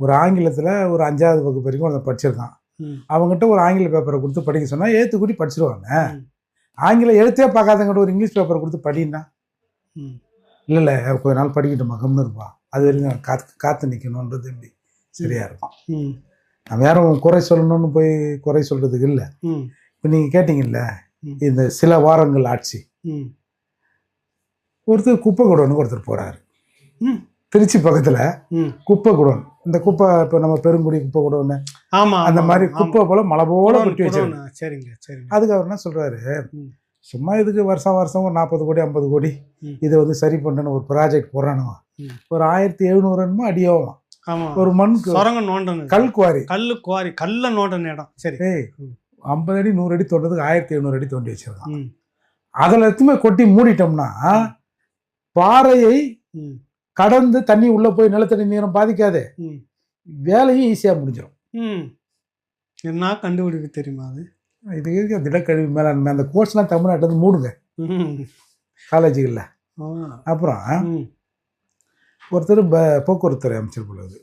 ஒரு ஆங்கிலத்தில் ஒரு 5வது வகுப்பு வரைக்கும் அதை படிச்சிருக்கான். அவங்ககிட்ட ஒரு ஆங்கில பேப்பரை கொடுத்து படிக்க சொன்னால் ஏற்றுக்கூட்டி படிச்சிருவாங்க. ஆங்கில எழுத்தே பார்க்காதங்கிட்ட ஒரு இங்கிலீஷ் பேப்பரை கொடுத்து படின்னா இல்லை கொஞ்ச நாள் படிக்கட்டுமா கம்னு இருப்பான். அது வரைக்கும் காத்து நிற்கணுன்றது எப்படி சரியாக இருக்கும். நான் வேற குறை சொல்லணும்னு போய் குறை சொல்கிறதுக்கு இல்லை. இப்போ நீங்கள் கேட்டிங்கல்ல இந்த சில வாரங்கள் ஆட்சி, ஒருத்தர் குப்பை குடோனுக்கு ஒருத்தர் போகிறாரு திருச்சி பக்கத்தில். குப்பை குடோன், இந்த குப்பை இப்போ நம்ம பெருங்குடி குப்பை குடோன்னு அந்த மாதிரி குப்பை போல் மழை போல கொட்டி வச்சிருக்காங்க. அதுக்கு அவர் என்ன சொல்கிறாரு, சும்மா இதுக்கு வருஷம் வருஷம் ஒரு 40 கோடி 50 கோடி இதை வந்து சரி பண்ணுன்னு ஒரு ப்ராஜெக்ட் போடுறானுங்க. ஒரு 1700 அடியாகும் ஒரு மண் கல் குவாரி கல்ல நோண்ட இடம். சரி 50 அடி 100 அடி தோண்டதுக்கு 1700 அடி தோண்டி வச்சிருக்கான். அதில் எத்துமே கொட்டி மூடிட்டோம்னா பாறையை கடந்து தண்ணி உள்ள போய் நிலத்தடி நீரம் பாதிக்காது, வேலையும் ஈஸியாக முடிஞ்சிடும். என்ன கண்டுபிடிப்பு தெரியுமா அது? இது திடக்கழிவு மேலாண்மை அந்த கோர்ஸ்லாம் தமிழ்நாட்டில் மூடுங்க காலேஜுகளில். அப்புறம் ஒருத்தர் போக்குவரத்துறை அமைச்சர் போலது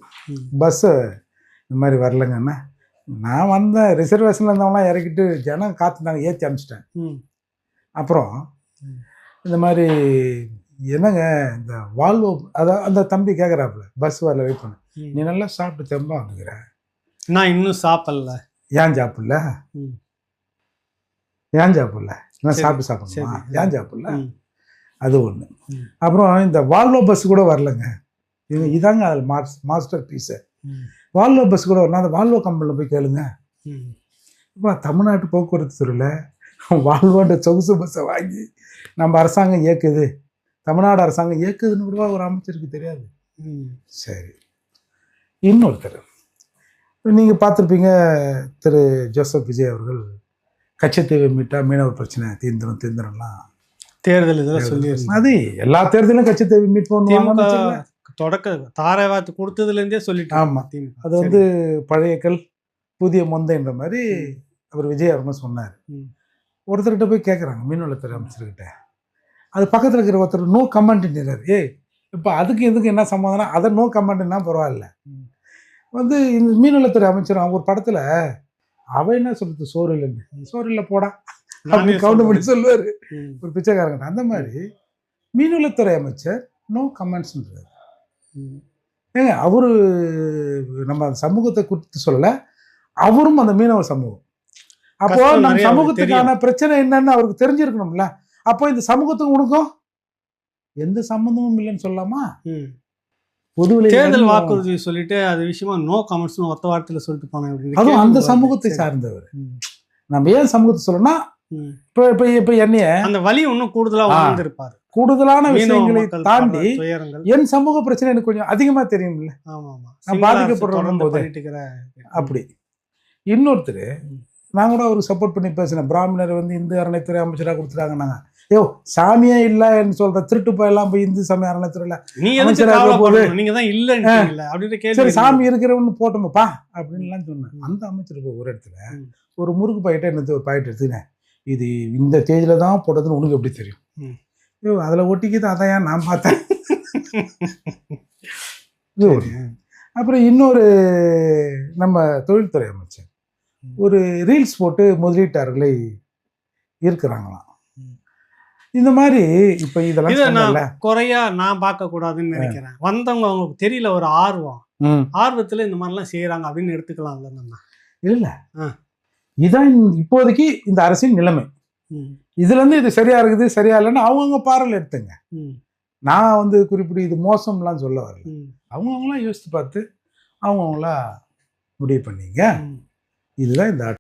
பஸ்ஸு இந்த மாதிரி வரலங்கன்னா, நான் வந்தேன் ரிசர்வேஷனில் இருந்தவங்களாம் இறக்கிட்டு ஜனம் காத்துனாங்க ஏற்றி அனுப்பிச்சிட்டேன். அப்புறம் இந்த மாதிரி என்னங்க இந்த வால்வோ அதான் அந்த தம்பி கேட்குறாப்புல பஸ் வரல வெயிட் பண்ண, நீ நல்லா சாப்பிட்டு தெம்பா வந்துக்கிற, நான் இன்னும் சாப்பிடல. ஏன் சாப்பிடல நான் சாப்பிடணுமா, ஏன் சாப்பிடல? அது ஒன்று. அப்புறம் இந்த வால்வோ பஸ் கூட வரலங்க, இதாங்க அதில் மாஸ்டர் பீஸு. வால்வோ பஸ் கூட வரலாம், அந்த வால்வோ கம்பெனியில் போய் கேளுங்க. இப்போ தமிழ்நாட்டு போக்குவரத்து துறையில் வால்வோன்ற சொகுசு பஸ்ஸை வாங்கி நம்ம அரசாங்கம் இயக்குது, தமிழ்நாடு அரசாங்கம் இயக்குதுன்னு கூட ஒரு அமைச்சருக்கு தெரியாது. சரி, இன்னொருத்தர் நீங்கள் பார்த்துருப்பீங்க, திரு ஜோசப் விஜய் அவர்கள் கச்சத்தீவை மீட்டா மீனவர் பிரச்சனை தீர்ந்துடலாம் தேர்தல் இதெல்லாம் சொல்லி, அது எல்லா தேர்தலும் கச்சத்தீவை மீட் பண்ணுவாங்க. தொடக்க தாராவாத்து கொடுத்ததுலேருந்தே சொல்லிட்டு. ஆமாம், அது வந்து பழைய கல் புதிய மொந்தைன்ற மாதிரி அவர் விஜய் அவர்கள் சொன்னார். ஒருத்தர்கிட்ட போய் கேட்குறாங்க மீன்வளத்துறை அமைச்சர்கிட்ட, அது பக்கத்தில் இருக்கிற ஒருத்தர் நோ கமெண்ட்ன்றார். இப்போ அதுக்கு எதுக்கு என்ன சம்மந்தம்னா, அதை நோ கமெண்ட்னா பரவாயில்ல. வந்து இந்த மீன்வளத்துறை அமைச்சர் அவங்க ஒரு படத்தில் அவ என்ன சொல்றது, சோறு இல்லைன்னு, சோறு இல்லை போடா அப்படின்னு கவுண்ட் பண்ணி சொல்லுவார் ஒரு பிச்சைக்காரங்க. அந்த மாதிரி மீன்வளத்துறை அமைச்சர் நோ கமெண்ட்ஸ்ன்றார். ஏங்க அவரு நம்ம சமூகத்தை குறித்து சொல்லலை, அவரும் அந்த மீனவர் சமூகம். அப்போ நம்ம சமூகத்துக்கான பிரச்சனை என்னன்னு அவருக்கு தெரிஞ்சிருக்கணும்ல. அப்போ இந்த சமூகத்துக்கு உனக்கும் எந்த சம்பந்தமும் இல்லைன்னு சொல்லலாமா? தேர்தல் வாக்குறுதி சொல்லிட்டு அது விஷயமா நோ கமெண்ட்ஸ் ஒத்த வார்த்தையில சொல்லிட்டு போனேன். அதுவும் அந்த சமூகத்தை சார்ந்தவர். நம்ம ஏன் சமூகத்தை சொல்லணும்னா, இப்ப என்னைய அந்த வலி இன்னும் கூடுதலா வாழ்ந்திருப்பாரு. கூடுதலான விஷயங்களை தாண்டி என் சமூக பிரச்சனை எனக்கு கொஞ்சம் அதிகமா தெரியும்ல, நான் பாதிக்கப்படுறோம் போது. அப்படி இன்னொருத்தர் நான் கூட அவருக்கு சப்போர்ட் பண்ணி பேசினேன். பிராமணர் வந்து இந்து அறநிலைத்துறை அமைச்சராக கொடுத்துட்டாங்க. நாங்கள் சாமியே இல்லைன்னு சொல்ற திருட்டு போயெல்லாம் போய் இந்து சமய அறநிலைத்துறையில சரி சாமி இருக்கிறவன்னு போட்டோமப்பா அப்படின்லாம் சொன்னேன். அந்த அமைச்சருக்கு ஒரு இடத்துல ஒரு முறுக்கு பாக்கெட்டை என்னது ஒரு பாக்கெட் எடுத்துக்கினேன், இது இந்த தேதியில தான் போட்டதுன்னு உனக்கு எப்படி தெரியும்? அதுல ஒட்டிக்கிது, அதான் நான் பார்த்தேன். அப்புறம் இன்னொரு நம்ம தொழில்துறை அமைச்சர் ஒரு ரீல்ஸ் போட்டு முதலீட்டாளர்களை இருக்கிறாங்களாம். இந்த மாதிரி இப்ப இதெல்லாம் குறையா நான் பார்க்க கூடாதுன்னு நினைக்கிறேன். வந்தவங்க அவங்களுக்கு தெரியல, ஒரு ஆர்வத்துல இந்த மாதிரிலாம் செய்யறாங்க அப்படின்னு எடுத்துக்கலாம்ல நம்ம. இல்ல இதான் இப்போதைக்கு இந்த அரசின் நிலைமை. இதுல இருந்து இது சரியா இருக்குது சரியா இல்லைன்னு அவங்கவுங்க பார்வையில் எடுத்துங்க. நான் வந்து குறிப்பிட்டு இது மோசம்லாம் சொல்ல வரல. அவங்கவுங்களாம் யோசித்து பார்த்து அவங்கவுங்களா முடிவு பண்ணீங்க. இதுதான் இந்த